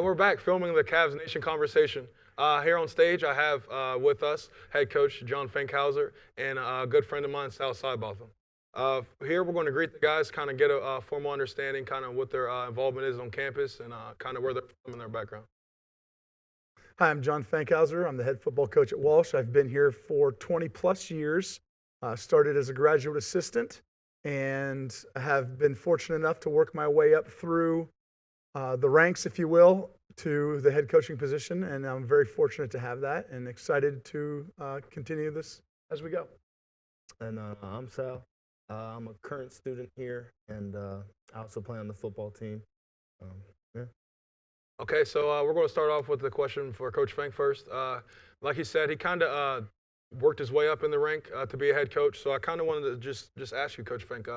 And we're back filming the Cavs Nation conversation. Here on stage, I have with us head coach John Fankhauser and a good friend of mine, Sal Sidebotham. Here, we're going to greet the guys, kind of get a formal understanding, kind of what their involvement is on campus and kind of where they're from in their background. Hi, I'm John Fankhauser. I'm the head football coach at Walsh. I've been here for 20 plus years. Started as a graduate assistant and have been fortunate enough to work my way up through the ranks, if you will, to the head coaching position. And I'm very fortunate to have that and excited to continue this as we go. And I'm Sal. I'm a current student here, and I also play on the football team. Yeah. Okay, so we're going to start off with the question for Coach Fank first. Like he said, he kind of worked his way up in the rank to be a head coach. So I kind of wanted to just ask you, Coach Fank,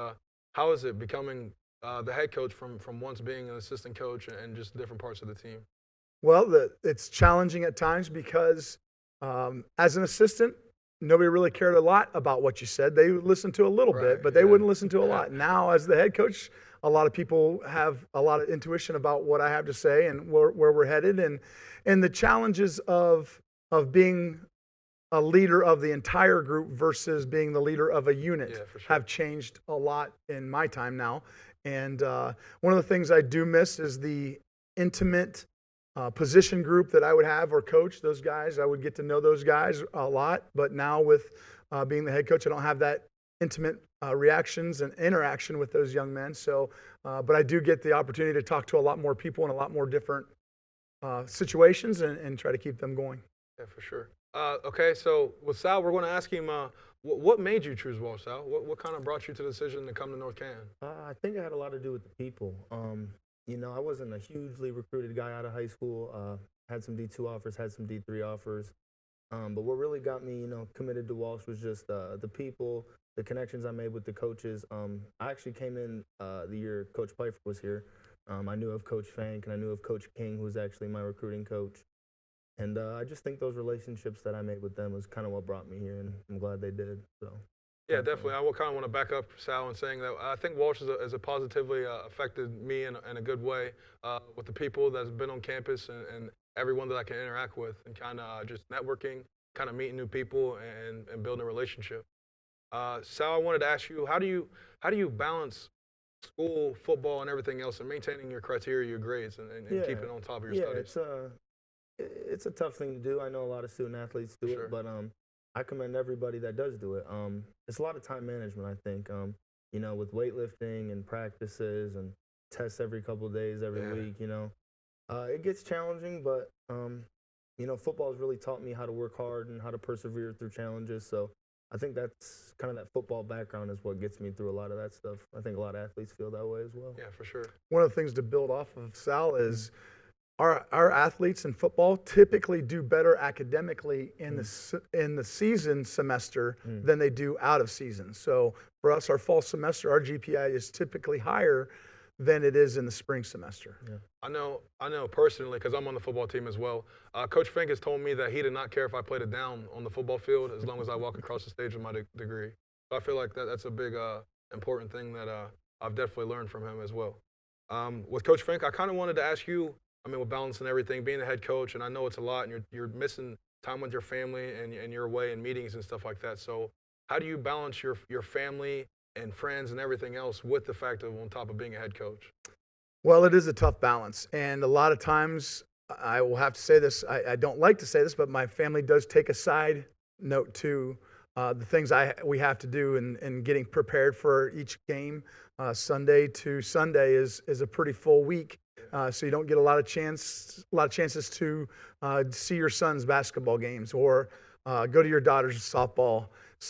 how is it becoming the head coach from once being an assistant coach and just different parts of the team? Well, it's challenging at times because as an assistant, nobody really cared a lot about what you said. They would listen to a little bit, but they wouldn't listen to a lot. Now, as the head coach, a lot of people have a lot of intuition about what I have to say and where we're headed. And the challenges of being a leader of the entire group versus being the leader of a unit have changed a lot in my time now. And one of the things I do miss is the intimate position group that I would have or coach those guys. I would get to know those guys a lot. But now with being the head coach, I don't have that intimate reactions and interaction with those young men. So, but I do get the opportunity to talk to a lot more people in a lot more different situations and try to keep them going. Yeah, for sure. Okay, so with Sal, we're going to ask him, what made you choose Walsh, Sal? What kind of brought you to the decision to come to North Canton? I think it had a lot to do with the people. I wasn't a hugely recruited guy out of high school. Had some D2 offers, had some D3 offers. But what really got me, committed to Walsh was just the people, the connections I made with the coaches. I actually came in the year Coach Pfeiffer was here. I knew of Coach Fank, and I knew of Coach King, who was actually my recruiting coach. And I just think those relationships that I made with them was kind of what brought me here, and I'm glad they did. So. Yeah, definitely. I will kind of want to back up Sal in saying that I think Walsh has positively affected me in a good way with the people that's been on campus and everyone that I can interact with and kind of just networking, kind of meeting new people and building a relationship. Sal, I wanted to ask you, how do you balance school, football, and everything else and maintaining your criteria, your grades, and keeping on top of your studies? It's a tough thing to do. I know a lot of student athletes do it, but I commend everybody that does do it. It's a lot of time management, I think. With weightlifting and practices and tests every couple of days, every week. It gets challenging, but football has really taught me how to work hard and how to persevere through challenges. So I think that's kind of that football background is what gets me through a lot of that stuff. I think a lot of athletes feel that way as well. Yeah, for sure. One of the things to build off of, Sal, is our athletes in football typically do better academically in the season semester than they do out of season. So for us, our fall semester, our GPI is typically higher than it is in the spring semester. Yeah. I know personally, because I'm on the football team as well. Coach Fink has told me that he did not care if I played it down on the football field as long as I walk across the stage with my degree. So I feel like that's a big important thing that I've definitely learned from him as well. With Coach Fink, I kind of wanted to ask you, with balancing everything, being a head coach, and I know it's a lot, and you're missing time with your family and you're away in meetings and stuff like that. So how do you balance your family and friends and everything else with the fact of on top of being a head coach? Well, it is a tough balance. And a lot of times, I will have to say this, I don't like to say this, but my family does take a side note to the things we have to do in getting prepared for each game. Sunday to Sunday is a pretty full week. So you don't get a lot of chances to see your son's basketball games or go to your daughter's softball.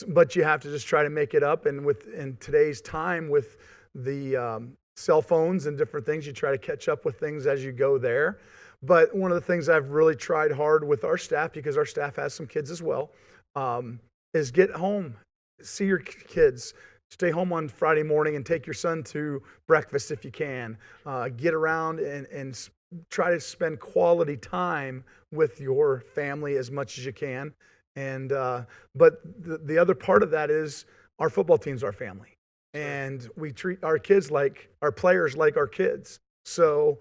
But you have to just try to make it up. And in today's time with the cell phones and different things, you try to catch up with things as you go there. But one of the things I've really tried hard with our staff, because our staff has some kids as well, is get home, see your kids. Stay home on Friday morning and take your son to breakfast if you can. Get around and try to spend quality time with your family as much as you can. And but the other part of that is our football team's our family. And we treat our kids like our players like our kids. So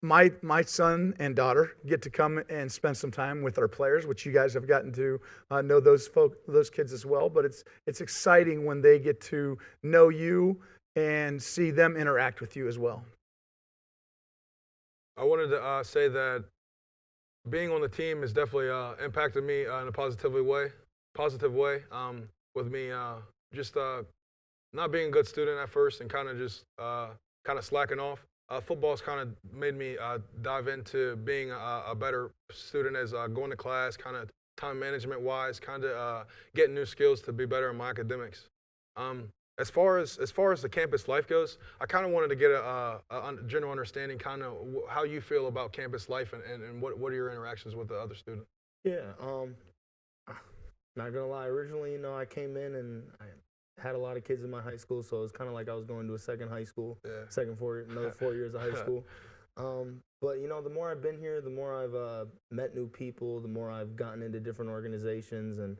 my son and daughter get to come and spend some time with our players, which you guys have gotten to know those kids as well. But it's exciting when they get to know you and see them interact with you as well. I wanted to say that being on the team has definitely impacted me in a positive way. With me just not being a good student at first and kind of just kind of slacking off. Football's kind of made me dive into being a better student as going to class, kind of time management wise, kind of getting new skills to be better in my academics. As far as the campus life goes, I kind of wanted to get a general understanding, kind of how you feel about campus life and what are your interactions with the other students. Yeah, not gonna lie. Originally, I came in and I had a lot of kids in my high school, so it was kind of like I was going to a second high school, Yeah. another 4 years of high school. But the more I've been here, the more I've met new people, the more I've gotten into different organizations and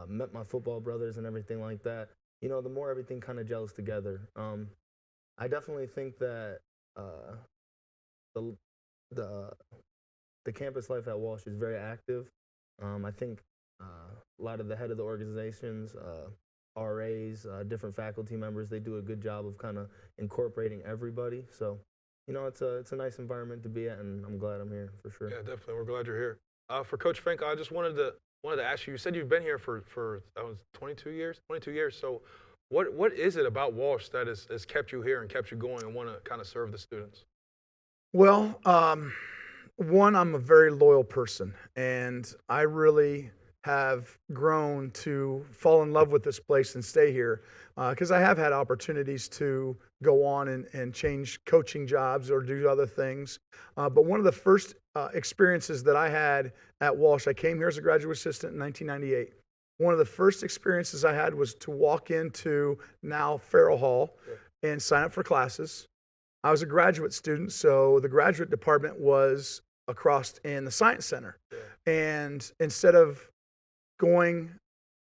met my football brothers and everything like that. The more everything kind of gels together. I definitely think that the the campus life at Walsh is very active. I think a lot of the head of the organizations, RAs, different faculty members, they do a good job of kind of incorporating everybody. So, it's a nice environment to be at, and I'm glad I'm here for sure. Yeah, definitely. We're glad you're here. For Coach Fink, I just wanted to ask you. You said you've been here for 22 years. 22 years. So, what is it about Walsh that has kept you here and kept you going and want to kind of serve the students? Well, one, I'm a very loyal person, and I really have grown to fall in love with this place and stay here because I have had opportunities to go on and change coaching jobs or do other things. But one of the first experiences that I had at Walsh, I came here as a graduate assistant in 1998. One of the first experiences I had was to walk into now Farrell Hall and sign up for classes. I was a graduate student, so the graduate department was across in the Science Center. And instead of going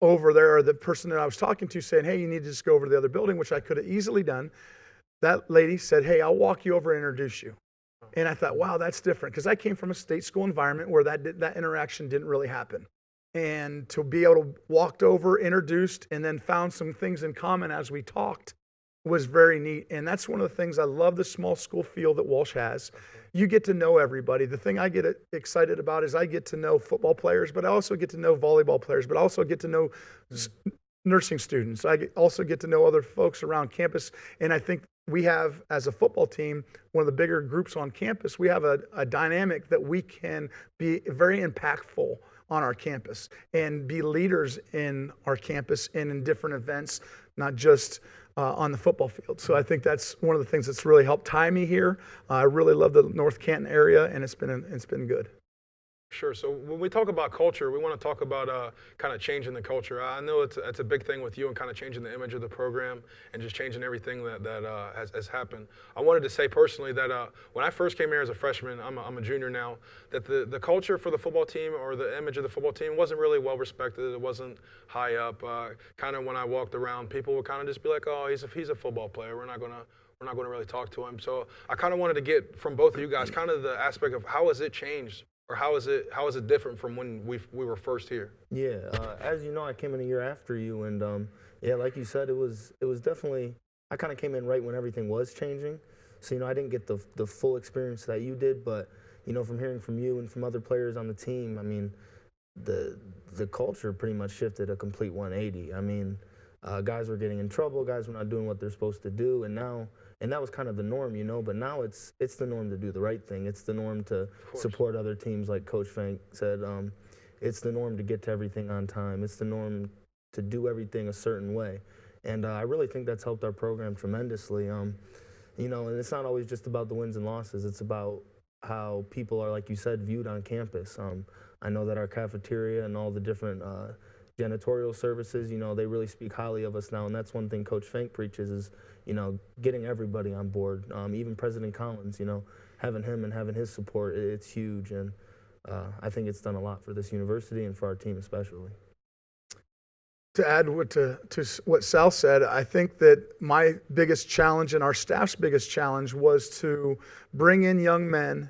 over there, or the person that I was talking to saying, hey, you need to just go over to the other building, which I could have easily done, that lady said, hey, I'll walk you over and introduce you. And I thought, wow, that's different, because I came from a state school environment where that interaction didn't really happen. And to be able to walked over, introduced, and then found some things in common as we talked was very neat. And that's one of the things I love the small school feel that Walsh has. You get to know everybody. The thing I get excited about is I get to know football players, but I also get to know volleyball players, but I also get to know nursing students. I also get to know other folks around campus. And I think we have, as a football team, one of the bigger groups on campus, we have a dynamic that we can be very impactful on our campus and be leaders in our campus and in different events, not just on the football field. So I think that's one of the things that's really helped tie me here. I really love the North Canton area, and it's been good. Sure. So when we talk about culture, we want to talk about kind of changing the culture. I know it's a big thing with you and kind of changing the image of the program and just changing everything that has happened. I wanted to say personally that when I first came here as a freshman, I'm a junior now, that the culture for the football team or the image of the football team wasn't really well respected. It wasn't high up. Kind of when I walked around, people would kind of just be like, oh, he's a football player. We're not going to really talk to him. So I kind of wanted to get from both of you guys kind of the aspect of how has it changed. Or how is it different from when we were first here? Yeah, as you know, I came in a year after you, and yeah, like you said, it was definitely. I kind of came in right when everything was changing, so I didn't get the full experience that you did, but from hearing from you and from other players on the team, I mean, the culture pretty much shifted a complete 180. I mean, guys were getting in trouble, guys were not doing what they're supposed to do, and that was kind of the norm, but now it's the norm to do the right thing. It's the norm to support other teams, like Coach Fank said. It's the norm to get to everything on time. It's the norm to do everything a certain way. And I really think that's helped our program tremendously. And it's not always just about the wins and losses. It's about how people are, like you said, viewed on campus. I know that our cafeteria and all the different janitorial services, they really speak highly of us now. And that's one thing Coach Fank preaches is, getting everybody on board. Even President Collins, having him and having his support, it's huge. And I think it's done a lot for this university and for our team especially. To add to what Sal said, I think that my biggest challenge and our staff's biggest challenge was to bring in young men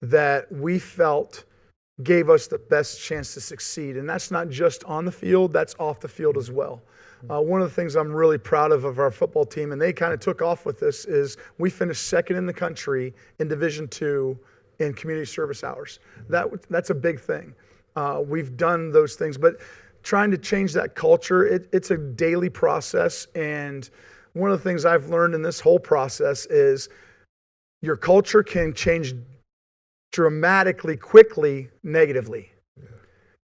that we felt gave us the best chance to succeed. And that's not just on the field, that's off the field as well. One of the things I'm really proud of our football team, and they kind of took off with this, is we finished second in the country in Division II in community service hours. That's a big thing. We've done those things, but trying to change that culture, it's a daily process. And one of the things I've learned in this whole process is your culture can change dramatically, quickly, negatively.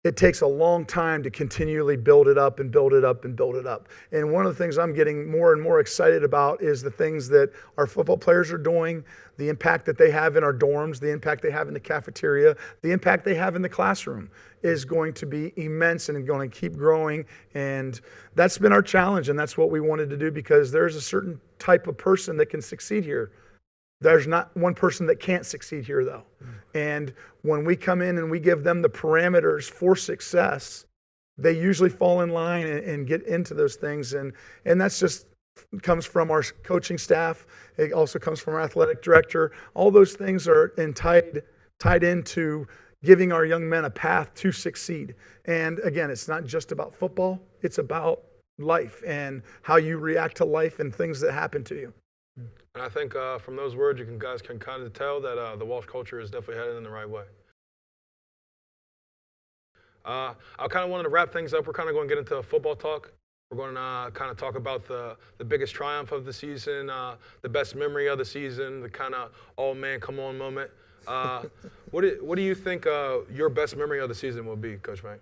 It takes a long time to continually build it up and build it up and build it up. And one of the things I'm getting more and more excited about is the things that our football players are doing, the impact that they have in our dorms, the impact they have in the cafeteria, the impact they have in the classroom is going to be immense and going to keep growing. And that's been our challenge, and that's what we wanted to do, because there's a certain type of person that can succeed here. There's not one person that can't succeed here, though. And when we come in and we give them the parameters for success, they usually fall in line and get into those things. And that's just comes from our coaching staff. It also comes from our athletic director. All those things are tied into giving our young men a path to succeed. And again, it's not just about football. It's about life and how you react to life and things that happen to you. And I think from those words, you guys can kind of tell that the Walsh culture is definitely headed in the right way. I kind of wanted to wrap things up. We're kind of going to get into football talk. We're going to kind of talk about the biggest triumph of the season, the best memory of the season, the kind of all-man come-on moment. What do you think your best memory of the season will be, Coach Frank?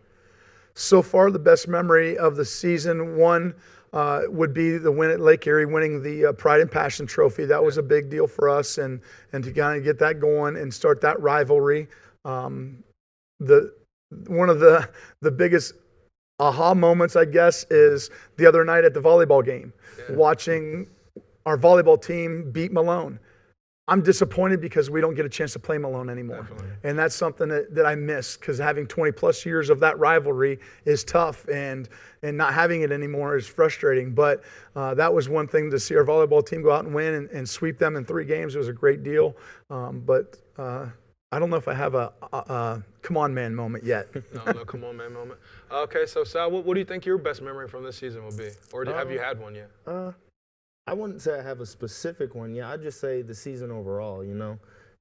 So far, the best memory of the season, one would be the win at Lake Erie, winning the Pride and Passion Trophy. That was a big deal for us, and to kind of get that going and start that rivalry. One of the biggest aha moments, I guess, is the other night at the volleyball game, watching our volleyball team beat Malone. I'm disappointed because we don't get a chance to play Malone anymore. Definitely. And that's something that I miss, because having 20 plus years of that rivalry is tough, and not having it anymore is frustrating. But that was one thing, to see our volleyball team go out and win and sweep them in 3 games. It was a great deal. But I don't know if I have a come on man moment yet. No come on man moment. Okay, so Sal, what do you think your best memory from this season will be? Or have you had one yet? I wouldn't say I have a specific one. Yeah, I'd just say the season overall,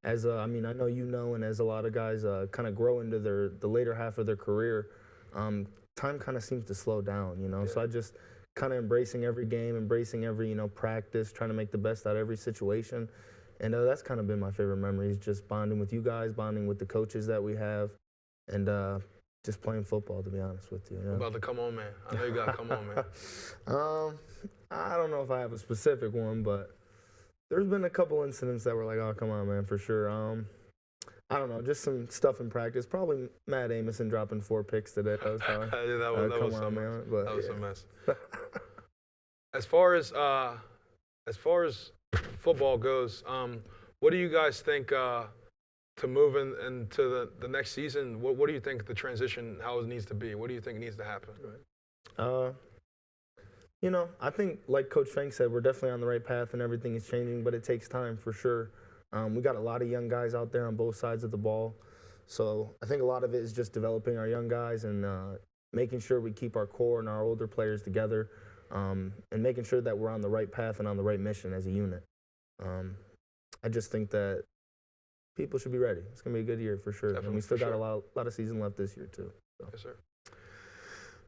As I know and as a lot of guys kind of grow into the later half of their career, time kind of seems to slow down, Yeah. So I just kind of embracing every game, embracing every, practice, trying to make the best out of every situation. And that's kind of been my favorite memories, just bonding with you guys, bonding with the coaches that we have, and just playing football, to be honest with you. What about the come on man? I know you got come on man. I don't know if I have a specific one, but there's been a couple incidents that were like, oh, come on, man, for sure. I don't know, just some stuff in practice. Probably Matt Amison dropping 4 picks today. That was fine. that was some man. But, that was a mess. As far as football goes, what do you guys think to move into the next season? What do you think the transition, how it needs to be? What do you think needs to happen? I think, like Coach Fink said, we're definitely on the right path and everything is changing, but it takes time for sure. We got a lot of young guys out there on both sides of the ball. So I think a lot of it is just developing our young guys and making sure we keep our core and our older players together, and making sure that we're on the right path and on the right mission as a unit. I just think that people should be ready. It's going to be a good year for sure. Definitely, and we still got sure. a lot of season left this year too. So. Yes, sir.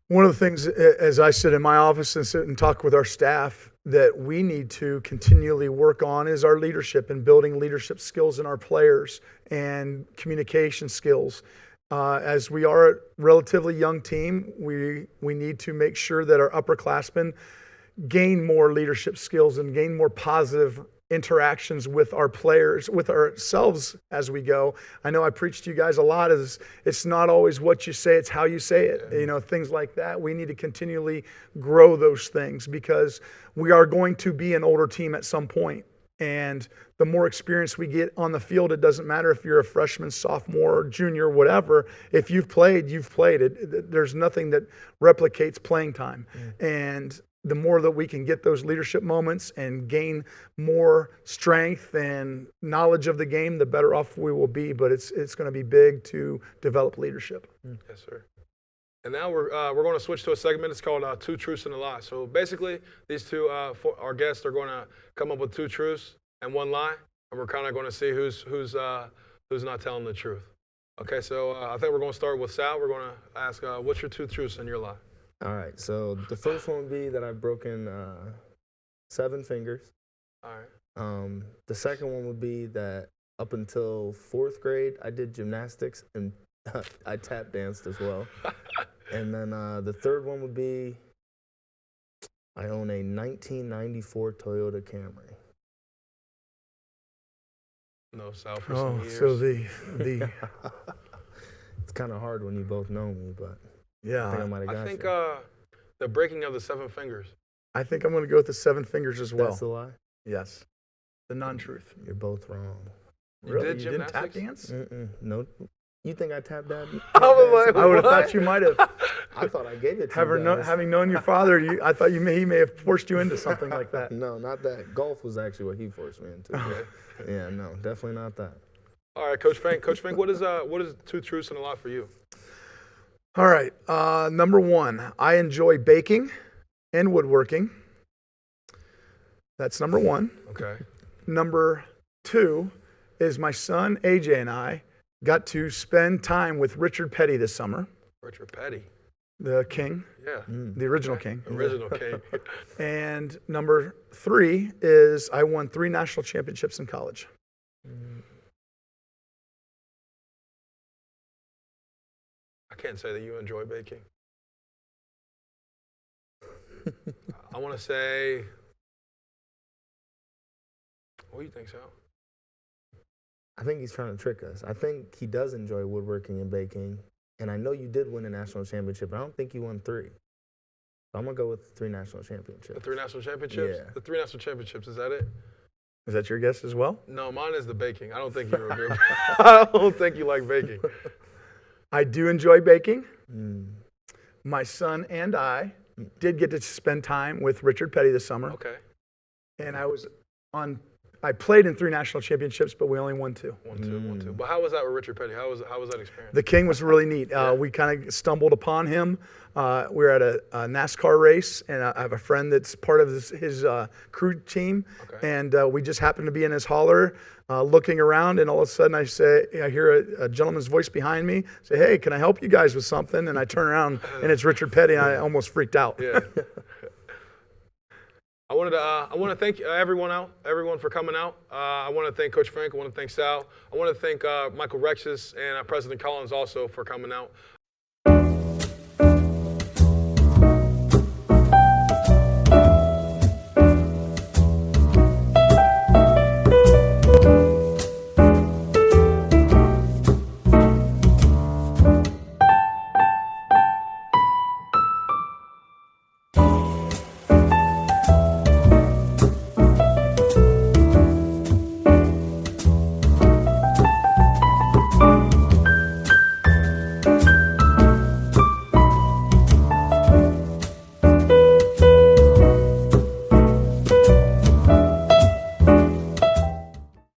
One of the things, as I sit in my office and sit and talk with our staff, that we need to continually work on is our leadership and building leadership skills in our players and communication skills. As we are a relatively young team, we need to make sure that our upperclassmen gain more leadership skills and gain more positive interactions with our players, with ourselves as we go. I know I preach to you guys a lot, is it's not always what you say, it's how you say it. Yeah. Things like that. We need to continually grow those things, because we are going to be an older team at some point. And the more experience we get on the field, it doesn't matter if you're a freshman, sophomore, junior, whatever. If you've played, you've played. There's nothing that replicates playing time. And the more that we can get those leadership moments and gain more strength and knowledge of the game, the better off we will be. But it's going to be big to develop leadership. Yes, sir. And now we're going to switch to a segment. It's called Two Truths and a Lie. So basically, these two our guests are going to come up with two truths and one lie, and we're kind of going to see who's not telling the truth. Okay, so I think we're going to start with Sal. We're going to ask, what's your two truths and your lie? All right, so the first one would be that I've broken 7 fingers. All right. The second one would be that up until 4th grade, I did gymnastics and I tap danced as well. And then the third one would be I own a 1994 Toyota Camry. No, Sal, for some years. So the It's kind of hard when you both know me, but yeah, I think I might have got I think you. the breaking of the 7 fingers. I think I'm going to go with the 7 fingers as well. That's a lie? Yes, the non-truth. You're both wrong. You Really? did You didn't tap gymnastics? dance? No. You think I tapped that? I was like, I would have What? thought you might have. I thought I gave it to you guys. Having known your father, I thought he may have forced you into something like that. No, not that. Golf was actually what he forced me into. Okay. Yeah, no, definitely not that. All right, Coach Fink. Coach Fink, what is two truths and a lie for you? All right. Number 1, I enjoy baking and woodworking. That's number 1. Okay. Number 2 is my son AJ and I got to spend time with Richard Petty this summer, Richard Petty. the king, Yeah. the original king. Original king. And number 3 is I won 3 national championships in college. I can't say that you enjoy baking. I want to say, what do you think, Sal? I think he's trying to trick us. I think he does enjoy woodworking and baking. And I know you did win a national championship, but I don't think you won 3. So I'm going to go with 3 national championships. The 3 national championships? Yeah. The 3 national championships, is that it? Is that your guess as well? No, mine is the baking. I don't think you're a good I don't think you like baking. I do enjoy baking. Mm. My son and I did get to spend time with Richard Petty this summer. Okay. And I played in 3 national championships, but we only won 2. 1-2. But how was that with Richard Petty? How was that experience? The king was really neat. We kind of stumbled upon him. We were at a NASCAR race, and I have a friend that's part of his crew team. Okay. And we just happened to be in his hauler looking around, and all of a sudden I hear a gentleman's voice behind me say, "Hey, can I help you guys with something?" And I turn around, and it's Richard Petty, and I almost freaked out. Yeah. I want to thank everyone for coming out. I want to thank Coach Frank. I want to thank Sal. I want to thank Michael Rexis and President Collins also for coming out.